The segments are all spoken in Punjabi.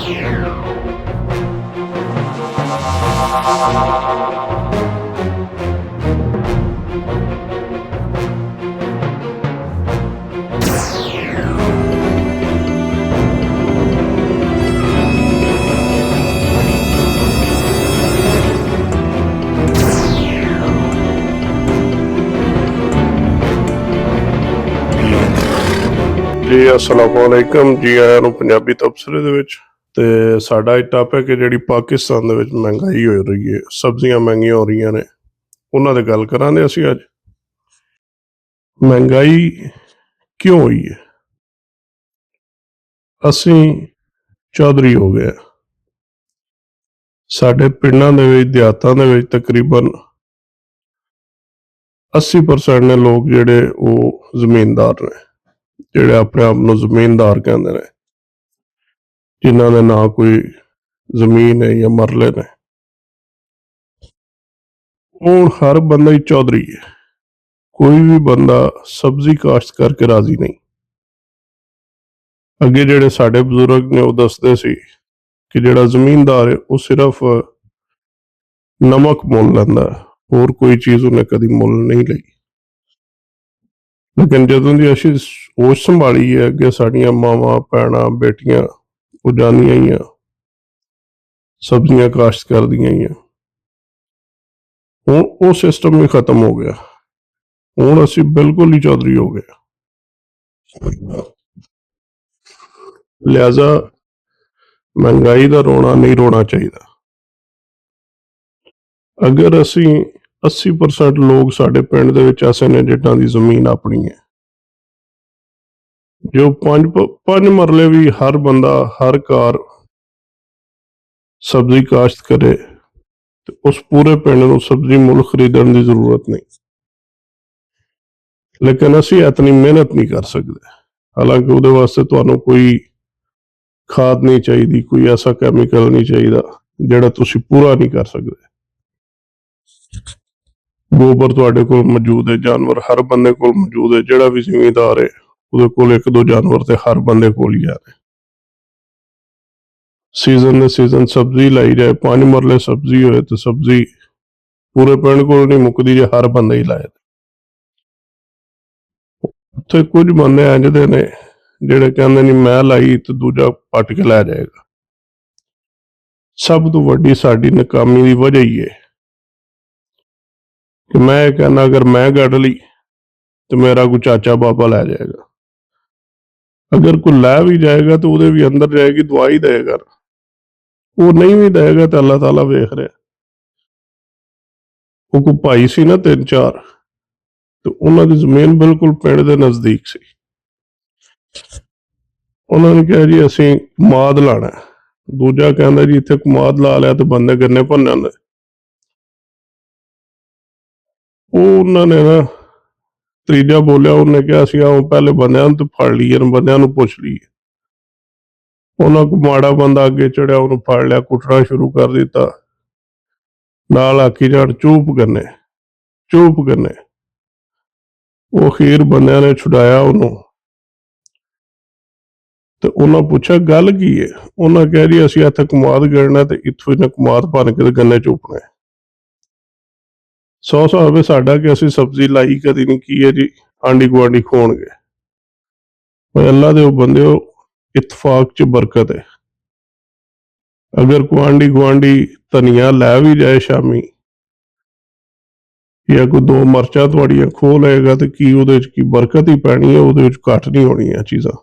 जी अस्सलामुअलैकुम जी आया ਨੂੰ ਪੰਜਾਬੀ ਤਬਸਰੇ ਦੇ ਵਿੱਚ। ਤੇ ਸਾਡਾ ਇਹ ਟਾਪਿਕ ਹੈ ਜਿਹੜੀ ਪਾਕਿਸਤਾਨ ਦੇ ਵਿੱਚ ਮਹਿੰਗਾਈ ਹੋ ਰਹੀ ਹੈ, ਸਬਜ਼ੀਆਂ ਮਹਿੰਗੀਆਂ ਹੋ ਰਹੀਆਂ ਨੇ, ਉਹਨਾਂ ਦੇ ਗੱਲ ਕਰਾਂਗੇ ਅਸੀਂ ਅੱਜ। ਮਹਿੰਗਾਈ ਕਿਉਂ ਹੋਈ ਹੈ? ਅਸੀਂ ਚੌਧਰੀ ਹੋ ਗਏ। ਸਾਡੇ ਪਿੰਡਾਂ ਦੇ ਵਿੱਚ, ਦਿਹਾਤਾਂ ਦੇ ਵਿੱਚ ਤਕਰੀਬਨ 80% ਨੇ ਲੋਕ ਜਿਹੜੇ ਉਹ ਜ਼ਮੀਨਦਾਰ ਨੇ, ਜਿਹੜੇ ਆਪਣੇ ਆਪ ਨੂੰ ਜ਼ਮੀਨਦਾਰ ਕਹਿੰਦੇ ਨੇ, ਜਿਨ੍ਹਾਂ ਦੇ ਨਾ ਕੋਈ ਜ਼ਮੀਨ ਹੈ ਜਾਂ ਮਰਲੇ ਨੇ। ਹੁਣ ਹਰ ਬੰਦਾ ਹੀ ਚੌਧਰੀ ਹੈ, ਕੋਈ ਵੀ ਬੰਦਾ ਸਬਜ਼ੀ ਕਾਸ਼ਤ ਕਰਕੇ ਰਾਜ਼ੀ ਨਹੀਂ। ਅੱਗੇ ਜਿਹੜੇ ਸਾਡੇ ਬਜ਼ੁਰਗ ਨੇ ਉਹ ਦੱਸਦੇ ਸੀ ਕਿ ਜਿਹੜਾ ਜ਼ਮੀਨਦਾਰ ਹੈ ਉਹ ਸਿਰਫ ਨਮਕ ਮੁੱਲ ਲੈਂਦਾ, ਹੋਰ ਕੋਈ ਚੀਜ਼ ਉਹਨੇ ਕਦੀ ਮੁੱਲ ਨਹੀਂ ਲਈ। ਲੇਕਿਨ ਜਦੋਂ ਦੀ ਅਸੀਂ ਹੋਸ਼ ਸੰਭਾਲੀ ਹੈ, ਅੱਗੇ ਸਾਡੀਆਂ ਮਾਵਾਂ, ਭੈਣਾਂ, ਬੇਟੀਆਂ ਉਹ ਜਾਂਦੀਆਂ ਹੀ ਆ, ਸਬਜ਼ੀਆਂ ਕਾਸ਼ਤ ਕਰਦੀਆਂ ਹੀ ਆ। ਹੁਣ ਉਹ ਸਿਸਟਮ ਵੀ ਖਤਮ ਹੋ ਗਿਆ, ਹੁਣ ਅਸੀਂ ਬਿਲਕੁਲ ਹੀ ਚੌਧਰੀ ਹੋ ਗਏ। ਲਿਹਾਜ਼ਾ ਮਹਿੰਗਾਈ ਦਾ ਰੋਣਾ ਨਹੀਂ ਰੋਣਾ ਚਾਹੀਦਾ। ਅਗਰ ਅਸੀਂ 80% ਲੋਕ ਸਾਡੇ ਪਿੰਡ ਦੇ ਵਿੱਚ ਐਸੇ ਨੇ ਜਿਨ੍ਹਾਂ ਦੀ ਜ਼ਮੀਨ ਆਪਣੀ ਹੈ, ਜੋ ਪੰਜ ਮਰਲੇ ਵੀ ਹਰ ਬੰਦਾ, ਹਰ ਘਰ ਸਬਜ਼ੀ ਕਾਸ਼ਤ ਕਰੇ ਤੇ ਉਸ ਪੂਰੇ ਪਿੰਡ ਨੂੰ ਸਬਜ਼ੀ ਮੁੱਲ ਖਰੀਦਣ ਦੀ ਜ਼ਰੂਰਤ ਨਹੀਂ। ਲੇਕਿਨ ਅਸੀਂ ਇਤਨੀ ਮਿਹਨਤ ਨਹੀਂ ਕਰ ਸਕਦੇ। ਹਾਲਾਂਕਿ ਉਹਦੇ ਵਾਸਤੇ ਤੁਹਾਨੂੰ ਕੋਈ ਖਾਦ ਨਹੀਂ ਚਾਹੀਦੀ, ਕੋਈ ਐਸਾ ਕੈਮੀਕਲ ਨਹੀਂ ਚਾਹੀਦਾ ਜਿਹੜਾ ਤੁਸੀਂ ਪੂਰਾ ਨਹੀਂ ਕਰ ਸਕਦੇ। ਗੋਬਰ ਤੁਹਾਡੇ ਕੋਲ ਮੌਜੂਦ ਹੈ, ਜਾਨਵਰ ਹਰ ਬੰਦੇ ਕੋਲ ਮੌਜੂਦ ਹੈ। ਜਿਹੜਾ ਵੀ ਜ਼ਿਮੀਂਦਾਰ ਹੈ ਉਹਦੇ ਕੋਲ 1-2 ਜਾਨਵਰ ਤੇ ਹਰ ਬੰਦੇ ਕੋਲ ਹੀ ਆ ਰਹੇ। ਸੀਜ਼ਨ ਦੇ ਸੀਜ਼ਨ ਸਬਜ਼ੀ ਲਾਈ ਜਾਏ, 5 ਮਰਲੇ ਸਬਜ਼ੀ ਹੋਏ ਤੇ ਸਬਜ਼ੀ ਪੂਰੇ ਪਿੰਡ ਕੋਲ ਨਹੀਂ ਮੁੱਕਦੀ ਜੇ ਹਰ ਬੰਦਾ ਹੀ ਲਾਏ। ਉੱਥੇ ਕੁਝ ਬੰਦੇ ਇੰਝ ਦੇ ਨੇ ਜਿਹੜੇ ਕਹਿੰਦੇ ਨਹੀਂ ਮੈਂ ਲਾਈ ਤੇ ਦੂਜਾ ਪੱਟ ਕੇ ਲੈ ਜਾਏਗਾ। ਸਭ ਤੋਂ ਵੱਡੀ ਸਾਡੀ ਨਾਕਾਮੀ ਦੀ ਵਜ੍ਹਾ ਹੀ ਹੈ ਕਿ ਮੈਂ ਇਹ ਕਹਿੰਦਾ ਅਗਰ ਮੈਂ ਗੱਡ ਲਈ ਤੇ ਮੇਰਾ ਕੋਈ ਚਾਚਾ ਬਾਬਾ ਲੈ ਜਾਏਗਾ। ਅਗਰ ਕੋਈ ਲੈ ਵੀ ਜਾਏਗਾ ਤੇ ਉਹਦੇ ਵੀ ਅੰਦਰ ਜਾਏਗੀ ਦੁਆ ਹੀ ਦੇਗਾ, ਉਹ ਨਹੀਂ ਵੀ ਦੇਗਾ ਤੇ ਅੱਲਾਹ ਤਾਲਾ ਵੇਖ ਰਿਹਾ। ਉਹ ਕੋਈ ਭਾਈ ਸੀ ਨਾ 3-4, ਤੇ ਉਹਨਾਂ ਦੀ ਜ਼ਮੀਨ ਬਿਲਕੁਲ ਪਿੰਡ ਦੇ ਨਜ਼ਦੀਕ ਸੀ। ਉਹਨਾਂ ਨੇ ਕਿਹਾ ਜੀ ਅਸੀਂ ਕਮਾਦ ਲਾਣਾ, ਦੂਜਾ ਕਹਿੰਦਾ ਜੀ ਇੱਥੇ ਕਮਾਦ ਲਾ ਲਿਆ ਤੇ ਬੰਦੇ ਗੰਨੇ ਭੰਨਣ ਦੇ। ਉਹਨਾਂ ਨੇ ਨਾ ਤੀਜਾ ਬੋਲਿਆ, ਉਹਨੇ ਕਿਹਾ ਅਸੀਂ ਆਓ ਪਹਿਲੇ ਬੰਦਿਆਂ ਨੂੰ ਤੇ ਫੜ ਲਈਏ, ਬੰਦਿਆਂ ਨੂੰ ਪੁੱਛ ਲਈਏ। ਉਹਨਾਂ ਕੋ ਮਾੜਾ ਬੰਦਾ ਅੱਗੇ ਚੜਿਆ, ਉਹਨੂੰ ਫੜ ਲਿਆ, ਕੁੱਟਣਾ ਸ਼ੁਰੂ ਕਰ ਦਿੱਤਾ, ਨਾਲ ਆਖੀ ਜਾਣ ਚੁੱਪ ਕਰਨੇ, ਚੁੱਪ ਕਰਨੇ। ਉਹ ਅਖੀਰ ਬੰਦਿਆਂ ਨੇ ਛੁਡਾਇਆ ਉਹਨੂੰ ਤੇ ਉਹਨਾਂ ਪੁੱਛਿਆ ਗੱਲ ਕੀ ਹੈ? ਉਹਨਾਂ ਕਿਹਾ ਜੀ ਅਸੀਂ ਇੱਥੇ ਕਮਾਦ ਗਿਣਨਾ ਤੇ ਇੱਥੋਂ ਇਹਨੇ ਕਮਾਦ ਭੰਨ ਕੇ ਤੇ ਗੰਨੇ ਚੁੱਪਣੇ। 100 ਸਾਲ ਵੀ ਸਾਡਾ ਕਿ ਅਸੀਂ ਸਬਜ਼ੀ ਲਾਈ ਕਦੀ ਨਹੀਂ, ਕੀ ਹੈ ਜੀ ਆਂਢੀ ਗੁਆਂਢੀ ਖੋਣਗੇ। ਅੱਲਾ ਦੇ ਉਹ ਬੰਦਿਓ, ਇਤਫਾਕ 'ਚ ਬਰਕਤ ਹੈ। ਅਗਰ ਕੋਈ ਆਂਢੀ ਗੁਆਂਢੀ ਧਨੀਆ ਲੈ ਵੀ ਜਾਏ ਸ਼ਾਮੀ, ਜਾਂ ਕੋਈ 2 ਮਿਰਚਾਂ ਤੁਹਾਡੀਆਂ ਖੋਹ ਲਏਗਾ ਤੇ ਕੀ ਉਹਦੇ 'ਚ ਕੀ ਬਰਕਤ ਹੀ ਪੈਣੀ ਹੈ, ਉਹਦੇ ਵਿੱਚ ਘੱਟ ਨਹੀਂ ਹੋਣੀਆਂ ਚੀਜ਼ਾਂ।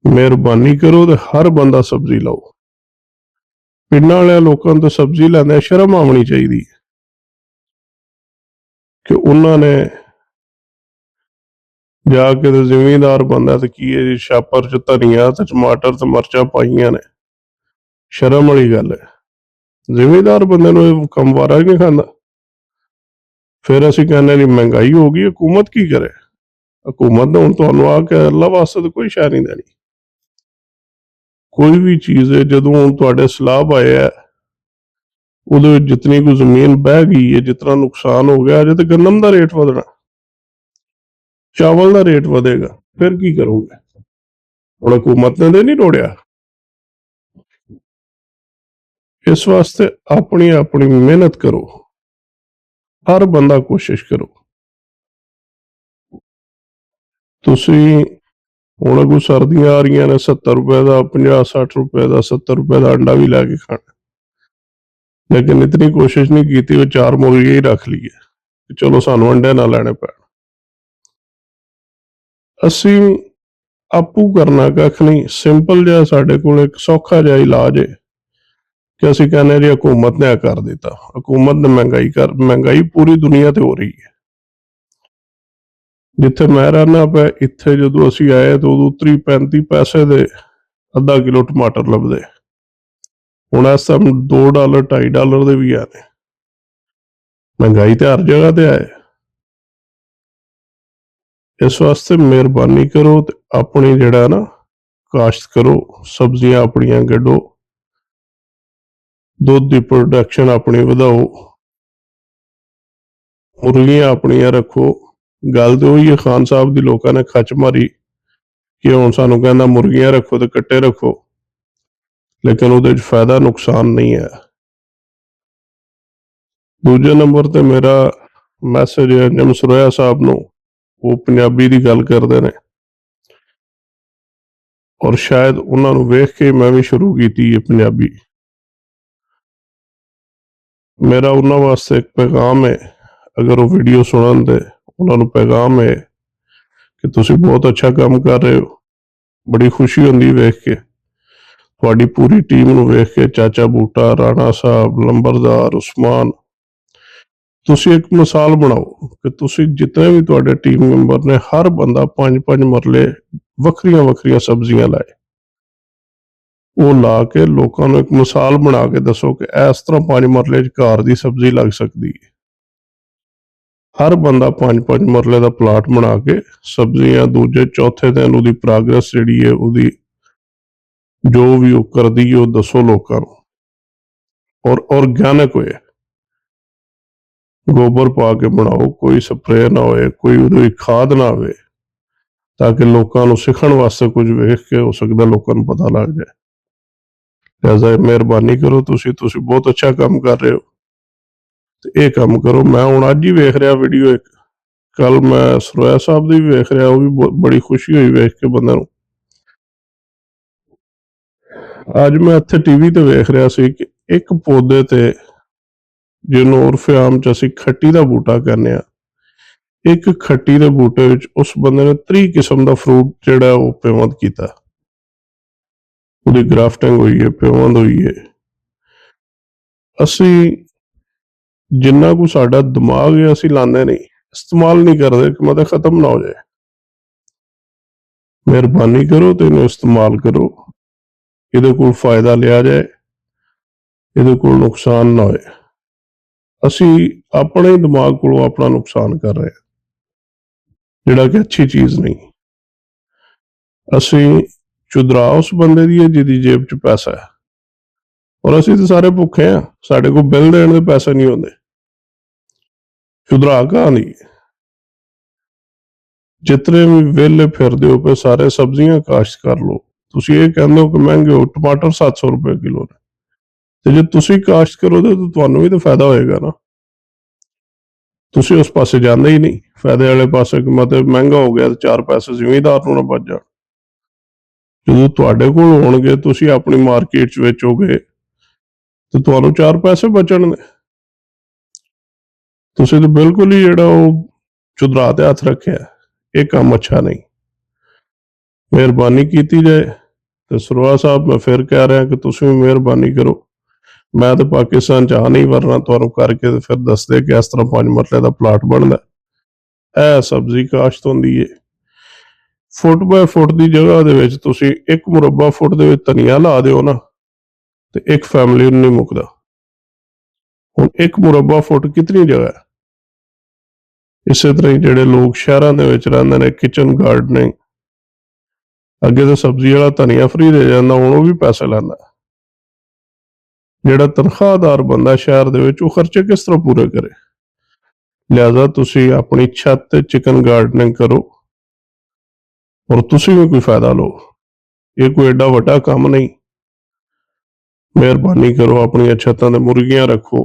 ਮਿਹਰਬਾਨੀ ਕਰੋ ਤੇ ਹਰ ਬੰਦਾ ਸਬਜ਼ੀ ਲਾਓ। ਪਿੰਡਾਂ ਵਾਲਿਆਂ ਲੋਕਾਂ ਨੂੰ ਤਾਂ ਸਬਜ਼ੀ ਲੈਂਦੇ ਸ਼ਰਮ ਆਉਣੀ ਚਾਹੀਦੀ ਹੈ ਕਿ ਉਹਨਾਂ ਨੇ ਜਾ ਕੇ ਤੇ ਜ਼ਿਮੀਂਦਾਰ ਬੰਦਾ ਤੇ ਕੀ ਹੈ ਜੀ ਛਾਪਰ 'ਚ ਧਨੀਆ ਤੇ ਟਮਾਟਰ ਤੇ ਮਿਰਚਾਂ ਪਾਈਆਂ ਨੇ। ਸ਼ਰਮ ਵਾਲੀ ਗੱਲ ਹੈ। ਜ਼ਿਮੀਂਦਾਰ ਬੰਦੇ ਨੂੰ ਇਹ ਕੰਮ ਵਾਰਾ ਹੀ ਨਹੀਂ ਖਾਂਦਾ। ਫਿਰ ਅਸੀਂ ਕਹਿੰਦੇ ਨਹੀਂ ਮਹਿੰਗਾਈ ਹੋ ਗਈ, ਹਕੂਮਤ ਕੀ ਕਰੇ? ਹਕੂਮਤ ਨੇ ਹੁਣ ਤੁਹਾਨੂੰ ਆ ਕੇ ਅੱਲਾ ਵਾਸਤੇ ਤਾਂ ਕੋਈ ਸ਼ੈ ਨਹੀਂ ਦੇਣੀ। ਕੋਈ ਵੀ ਚੀਜ਼ ਹੈ ਜਦੋਂ ਹੁਣ ਤੁਹਾਡੇ ਸਲਾਬ ਆਇਆ ਉਹਦੇ ਵਿੱਚ ਜਿਤਨੀ ਕੋਈ ਜ਼ਮੀਨ ਬਹਿ ਗਈ ਹੈ, ਜਿਤਨਾ ਨੁਕਸਾਨ ਹੋ ਗਿਆ, ਅਜੇ ਤਾਂ ਗੰਦਮ ਦਾ ਰੇਟ ਵਧਣਾ, ਚਾਵਲ ਦਾ ਰੇਟ ਵਧੇਗਾ, ਫਿਰ ਕੀ ਕਰੋਗੇ? ਹੁਣ ਹਕੂਮਤ ਨੇ ਤੇ ਨਹੀਂ ਰੋੜਿਆ। ਇਸ ਵਾਸਤੇ ਆਪਣੀ ਆਪਣੀ ਮਿਹਨਤ ਕਰੋ, ਹਰ ਬੰਦਾ ਕੋਸ਼ਿਸ਼ ਕਰੋ। ਤੁਸੀਂ ਹੁਣ ਕੋਈ ਸਰਦੀਆਂ ਆ ਰਹੀਆਂ ਨੇ, 70 ਰੁਪਏ ਦਾ 50 60 ਰੁਪਏ ਦਾ 70 ਰੁਪਏ ਦਾ ਅੰਡਾ ਵੀ ਲੈ ਕੇ ਖਾਣਾ, ਲੇਕਿਨ ਇਤਨੀ ਕੋਸ਼ਿਸ਼ ਨਹੀਂ ਕੀਤੀ ਉਹ 4 ਮੁਰਗੇ ਹੀ ਰੱਖ ਲਈਏ ਕਿ ਚਲੋ ਸਾਨੂੰ ਅੰਡੇ ਨਾ ਲੈਣੇ ਪੈਣ। ਅਸੀਂ ਆਪੂ ਕਰਨਾ ਕੱਖ ਨਹੀਂ, ਸਿੰਪਲ ਜਿਹਾ ਸਾਡੇ ਕੋਲ ਇੱਕ ਸੌਖਾ ਜਿਹਾ ਇਲਾਜ ਹੈ ਕਿ ਅਸੀਂ ਕਹਿੰਦੇ ਜੀ ਹਕੂਮਤ ਨੇ ਕਰ ਦਿੱਤਾ, ਹਕੂਮਤ ਨੇ ਮਹਿੰਗਾਈ ਪੂਰੀ ਦੁਨੀਆ ਤੇ ਹੋ ਰਹੀ ਹੈ। ਜਿੱਥੇ ਮੈਂ ਰਹਿਣਾ ਪਿਆ ਇੱਥੇ ਜਦੋਂ ਅਸੀਂ ਆਏ ਤਾਂ ਉਦੋਂ 35 ਪੈਸੇ ਦੇ ਅੱਧਾ ਕਿਲੋ ਟਮਾਟਰ ਲੱਭਦੇ, ਹੁਣ ਇਸ ਟਾਈਮ $2 $2.5 ਦੇ ਵੀ ਆ ਨੇ। ਮਹਿੰਗਾਈ ਤੇ ਹਰ ਜਗ੍ਹਾ ਤੇ ਆਏ। ਇਸ ਵਾਸਤੇ ਮਿਹਰਬਾਨੀ ਕਰੋ ਤੇ ਆਪਣੀ ਜਿਹੜਾ ਨਾ ਕਾਸ਼ਤ ਕਰੋ, ਸਬਜ਼ੀਆਂ ਆਪਣੀਆਂ ਕੱਢੋ, ਦੁੱਧ ਦੀ ਪ੍ਰੋਡਕਸ਼ਨ ਆਪਣੀ ਵਧਾਓ, ਮੁਰਗੀਆਂ ਆਪਣੀਆਂ ਰੱਖੋ। ਗੱਲ ਤੇ ਉਹੀ ਹੈ, ਖਾਨ ਸਾਹਿਬ ਦੀ ਲੋਕਾਂ ਨੇ ਖੱਚ ਮਾਰੀ ਕਿ ਹੁਣ ਸਾਨੂੰ ਕਹਿੰਦਾ ਮੁਰਗੀਆਂ ਰੱਖੋ ਤੇ ਕੱਟੇ ਰੱਖੋ, ਲੇਕਿਨ ਉਹਦੇ 'ਚ ਫਾਇਦਾ ਨੁਕਸਾਨ ਨਹੀਂ ਹੈ। ਦੂਜੇ ਨੰਬਰ ਤੇ ਮੇਰਾ ਮੈਸੇਜ ਹੈ ਅੰਜਮ ਸਰੋਇਆ ਸਾਹਿਬ ਨੂੰ, ਉਹ ਪੰਜਾਬੀ ਦੀ ਗੱਲ ਕਰਦੇ ਨੇ ਔਰ ਸ਼ਾਇਦ ਉਹਨਾਂ ਨੂੰ ਵੇਖ ਕੇ ਮੈਂ ਵੀ ਸ਼ੁਰੂ ਕੀਤੀ ਹੈ ਪੰਜਾਬੀ। ਮੇਰਾ ਉਹਨਾਂ ਵਾਸਤੇ ਇੱਕ ਪੈਗਾਮ ਹੈ, ਅਗਰ ਉਹ ਵੀਡੀਓ ਸੁਣਨ ਤੇ ਉਹਨਾਂ ਨੂੰ ਪੈਗਾਮ ਹੈ ਕਿ ਤੁਸੀਂ ਬਹੁਤ ਅੱਛਾ ਕੰਮ ਕਰ ਰਹੇ ਹੋ। ਬੜੀ ਖੁਸ਼ੀ ਹੁੰਦੀ ਵੇਖ ਕੇ, ਤੁਹਾਡੀ ਪੂਰੀ ਟੀਮ ਨੂੰ ਵੇਖ ਕੇ, ਚਾਚਾ ਬੂਟਾ, ਰਾਣਾ ਸਾਹਿਬ, ਲੰਬਰਦਾਰ, ਉਸਮਾਨ, ਤੁਸੀਂ ਇੱਕ ਮਿਸਾਲ ਬਣਾਓ ਕਿ ਤੁਸੀਂ ਜਿਤਨੇ ਵੀ ਤੁਹਾਡੇ ਟੀਮ ਮੈਂਬਰ ਨੇ ਹਰ ਬੰਦਾ 5-5 ਮਰਲੇ ਵੱਖਰੀਆਂ ਵੱਖਰੀਆਂ ਸਬਜ਼ੀਆਂ ਲਾਏ, ਉਹ ਲਾ ਕੇ ਲੋਕਾਂ ਨੂੰ ਇੱਕ ਮਿਸਾਲ ਬਣਾ ਕੇ ਦੱਸੋ ਕਿ ਇਸ ਤਰ੍ਹਾਂ 5 ਮਰਲੇ 'ਚ ਘਰ ਦੀ ਸਬਜ਼ੀ ਲੱਗ ਸਕਦੀ ਹੈ। ਹਰ ਬੰਦਾ 5-5 ਮਰਲੇ ਦਾ ਪਲਾਟ ਬਣਾ ਕੇ ਸਬਜ਼ੀਆਂ ਦੂਜੇ ਚੌਥੇ ਦਿਨ ਉਹਦੀ ਪ੍ਰੋਗਰੈਸ ਜਿਹੜੀ ਹੈ ਉਹਦੀ ਜੋ ਵੀ ਉਹ ਕਰਦੀ ਹੈ ਉਹ ਦੱਸੋ ਲੋਕਾਂ ਨੂੰ, ਔਰ ਆਰਗੈਨਿਕ ਹੋਏ, ਗੋਬਰ ਪਾ ਕੇ ਬਣਾਓ, ਕੋਈ ਸਪਰੇਅ ਨਾ ਹੋਏ, ਕੋਈ ਉਹਦੀ ਖਾਦ ਨਾ ਹੋਵੇ, ਤਾਂ ਕਿ ਲੋਕਾਂ ਨੂੰ ਸਿੱਖਣ ਵਾਸਤੇ ਕੁਝ ਵੇਖ ਕੇ ਹੋ ਸਕਦਾ ਲੋਕਾਂ ਨੂੰ ਪਤਾ ਲੱਗ ਜਾਏ। ਲਿਹਾਜ਼ਾ ਮਿਹਰਬਾਨੀ ਕਰੋ, ਤੁਸੀਂ ਬਹੁਤ ਅੱਛਾ ਕੰਮ ਕਰ ਰਹੇ ਹੋ ਤੇ ਇਹ ਕੰਮ ਕਰੋ। ਮੈਂ ਹੁਣ ਅੱਜ ਹੀ ਵੇਖ ਰਿਹਾ ਵੀਡੀਓ ਇੱਕ, ਕੱਲ ਮੈਂ ਸਰੋਇਆ ਸਾਹਿਬ ਦੀ ਵੀ ਵੇਖ ਰਿਹਾ, ਉਹ ਵੀ ਬੜੀ ਖੁਸ਼ੀ ਹੋਈ ਵੇਖ ਕੇ ਬੰਦੇ ਨੂੰ। ਅੱਜ ਮੈਂ ਇੱਥੇ ਟੀਵੀ ਤੇ ਵੇਖ ਰਿਹਾ ਸੀ ਕਿ ਇੱਕ ਪੌਦੇ ਤੇ, ਜਿਹਨੂੰ ਉਰਫੇ ਆਮ ਚ ਅਸੀਂ ਖੱਟੀ ਦਾ ਬੂਟਾ ਕਹਿੰਦੇ ਆ, ਇੱਕ ਖੱਟੀ ਦੇ ਬੂਟੇ ਵਿੱਚ ਉਸ ਬੰਦੇ ਨੇ 30 ਕਿਸਮ ਦਾ ਫਰੂਟ ਜਿਹੜਾ ਉਹ ਪੇਵੰਦ ਕੀਤਾ, ਉਹਦੀ ਗ੍ਰਾਫਟਿੰਗ ਹੋਈ ਹੈ, ਪੇਵੰਦ ਹੋਈ ਹੈ। ਅਸੀਂ ਜਿੰਨਾ ਕੁ ਸਾਡਾ ਦਿਮਾਗ ਹੈ ਅਸੀਂ ਲਾਉਂਦੇ ਨਹੀਂ, ਇਸਤੇਮਾਲ ਨਹੀਂ ਕਰਦੇ ਕਿ ਮਤਲਬ ਖਤਮ ਨਾ ਹੋ ਜਾਏ। ਮਿਹਰਬਾਨੀ ਕਰੋ ਤੇ ਇਹਨੂੰ ਇਸਤੇਮਾਲ ਕਰੋ, ਇਹਦੇ ਕੋਲ ਫਾਇਦਾ ਲਿਆ ਜਾਏ, ਇਹਦੇ ਕੋਲ ਨੁਕਸਾਨ ਨਾ ਹੋਏ। ਅਸੀਂ ਆਪਣੇ ਦਿਮਾਗ ਕੋਲੋਂ ਆਪਣਾ ਨੁਕਸਾਨ ਕਰ ਰਹੇ ਹਾਂ, ਜਿਹੜਾ ਕਿ ਅੱਛੀ ਚੀਜ਼ ਨਹੀਂ। ਅਸੀਂ ਚੁਦਰਾ ਉਸ ਬੰਦੇ ਦੀ ਹੈ ਜਿਹਦੀ ਜੇਬ 'ਚ ਪੈਸਾ ਹੈ, ਔਰ ਅਸੀਂ ਤਾਂ ਸਾਰੇ ਭੁੱਖੇ ਆ, ਸਾਡੇ ਕੋਲ ਬਿੱਲ ਦੇਣ ਦੇ ਪੈਸੇ ਨਹੀਂ ਹੁੰਦੇ। ਚੁਦਰਾ ਕਹਾਂ ਦੀ, ਜਿਤਨੇ ਵੀ ਵਿਹਲੇ ਫਿਰਦੇ ਹੋ ਪਏ ਸਾਰੇ ਸਬਜ਼ੀਆਂ ਕਾਸ਼ਤ ਕਰ ਲਓ। ਤੁਸੀਂ ਇਹ ਕਹਿੰਦੇ ਹੋ ਕਿ ਮਹਿੰਗੇ ਹੋ, ਟਮਾਟਰ 700 ਰੁਪਏ ਕਿਲੋ ਨੇ, ਤੇ ਜੇ ਤੁਸੀਂ ਕਾਸ਼ਤ ਕਰੋਗੇ ਤਾਂ ਤੁਹਾਨੂੰ ਵੀ ਤਾਂ ਫਾਇਦਾ ਹੋਏਗਾ ਨਾ। ਤੁਸੀਂ ਉਸ ਪਾਸੇ ਜਾਂਦੇ ਹੀ ਨਹੀਂ, ਫਾਇਦੇ ਵਾਲੇ ਪਾਸੇ, ਕਿ ਮਤਲਬ ਮਹਿੰਗਾ ਹੋ ਗਿਆ ਤੇ 4 ਪੈਸੇ ਜ਼ਿਮੀਂਦਾਰ ਨੂੰ ਨਾ ਬਚ ਜਾਣ। ਜਦੋਂ ਤੁਹਾਡੇ ਕੋਲ ਹੋਣਗੇ, ਤੁਸੀਂ ਆਪਣੀ ਮਾਰਕੀਟ 'ਚ ਵੇਚੋਗੇ ਤੇ ਤੁਹਾਨੂੰ 4 ਪੈਸੇ ਬਚਣਗੇ। ਤੁਸੀਂ ਤਾਂ ਬਿਲਕੁਲ ਹੀ ਜਿਹੜਾ ਉਹ ਚੁਦਰਾ ਤੇ ਹੱਥ ਰੱਖਿਆ, ਇਹ ਕੰਮ ਅੱਛਾ ਨਹੀਂ। ਮਿਹਰਬਾਨੀ ਕੀਤੀ ਜਾਏ ਤੇ ਸਰੋਆ ਸਾਹਿਬ ਮੈਂ ਫਿਰ ਕਹਿ ਰਿਹਾ ਕਿ ਤੁਸੀਂ ਵੀ ਮਿਹਰਬਾਨੀ ਕਰੋ। ਮੈਂ ਤਾਂ ਪਾਕਿਸਤਾਨ 'ਚ ਆ ਨਹੀਂ ਵਰਨਾ, ਤੁਹਾਨੂੰ ਕਰਕੇ ਤੇ ਫਿਰ ਦੱਸਦੇ ਕਿ ਇਸ ਤਰ੍ਹਾਂ 5 ਮਰਲੇ ਦਾ ਪਲਾਟ ਬਣਦਾ, ਇਹ ਸਬਜ਼ੀ ਕਾਸ਼ਤ ਹੁੰਦੀ ਹੈ। ਫੁੱਟ ਬਾਏ ਫੁੱਟ ਦੀ ਜਗ੍ਹਾ ਦੇ ਵਿੱਚ ਤੁਸੀਂ 1 ਮੁਰੱਬਾ ਫੁੱਟ ਦੇ ਵਿੱਚ ਧਨੀਆ ਲਾ ਦਿਓ ਨਾ, ਤੇ ਇੱਕ ਫੈਮਿਲੀ ਨੂੰ ਨਹੀਂ ਮੁੱਕਦਾ। ਹੁਣ 1 ਮੁਰੱਬਾ ਫੁੱਟ ਕਿਤਨੀ ਜਗ੍ਹਾ ਹੈ। ਇਸੇ ਤਰ੍ਹਾਂ ਹੀ ਜਿਹੜੇ ਲੋਕ ਸ਼ਹਿਰਾਂ ਦੇ ਵਿੱਚ ਰਹਿੰਦੇ ਨੇ, ਕਿਚਨ ਗਾਰਡਨਿੰਗ, ਅੱਗੇ ਤਾਂ ਸਬਜ਼ੀ ਵਾਲਾ ਧਨੀਆ ਫਰੀ ਦੇ ਜਾਂਦਾ, ਹੁਣ ਉਹ ਵੀ ਪੈਸੇ ਲੈਂਦਾ। ਜਿਹੜਾ ਤਨਖਾਹਦਾਰ ਬੰਦਾ ਸ਼ਹਿਰ ਦੇ ਵਿੱਚ, ਉਹ ਖਰਚੇ ਕਿਸ ਤਰ੍ਹਾਂ ਪੂਰੇ ਕਰੇ। ਲਿਹਾਜ਼ਾ ਤੁਸੀਂ ਆਪਣੀ ਛੱਤ ਤੇ ਚਿਕਨ ਗਾਰਡਨਿੰਗ ਕਰੋ ਔਰ ਤੁਸੀਂ ਵੀ ਕੋਈ ਫਾਇਦਾ ਲਓ। ये कोई एडा वड्डा काम नहीं। मेहरबानी करो अपनी छत्तां ते मुर्गियां रखो,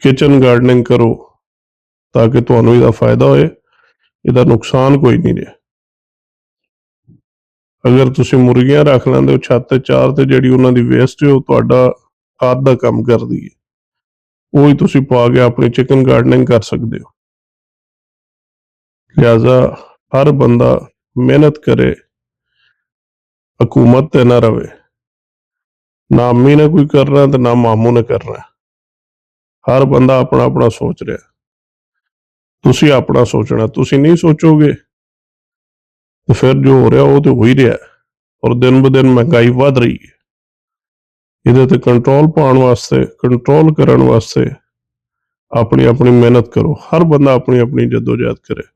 किचन गार्डनिंग करो, ताकि तुहानू इहदा फायदा होए, इहदा नुकसान कोई नहीं रहा। अगर तुसीं मुर्गियां रख लैंदे हो छत ते चार, ते जिहड़ी उन्हां दी वेस्ट है ओह तुहाडा खाद दा काम करदी है। ਉਹੀ ਤੁਸੀਂ ਪਾ ਕੇ ਆਪਣੀ चिकन गार्डनिंग कर सकते हो। लिहाजा हर बंदा मेहनत करे, हुकूमत ते ना रवे, ना अम्मी ने कोई करना ते ना मामू ने करना। हर बंदा अपना अपना सोच रहा। तुसीं अपना सोचना, तुसीं नहीं सोचोगे तो फिर जो हो रहा वो तो हो ही रहा है। और दिन ब दिन महंगाई वध रही है। ਇਹਦੇ ਤੇ कंट्रोल पाने वास्ते, कंट्रोल करने वास्ते अपनी अपनी मेहनत करो। हर बंदा अपनी अपनी जद्दोजहद करे।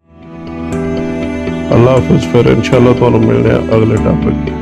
अल्लाह हाफिज़। फिर इंशाअल्लाह तुहानू मिलने अगले टॉपिक।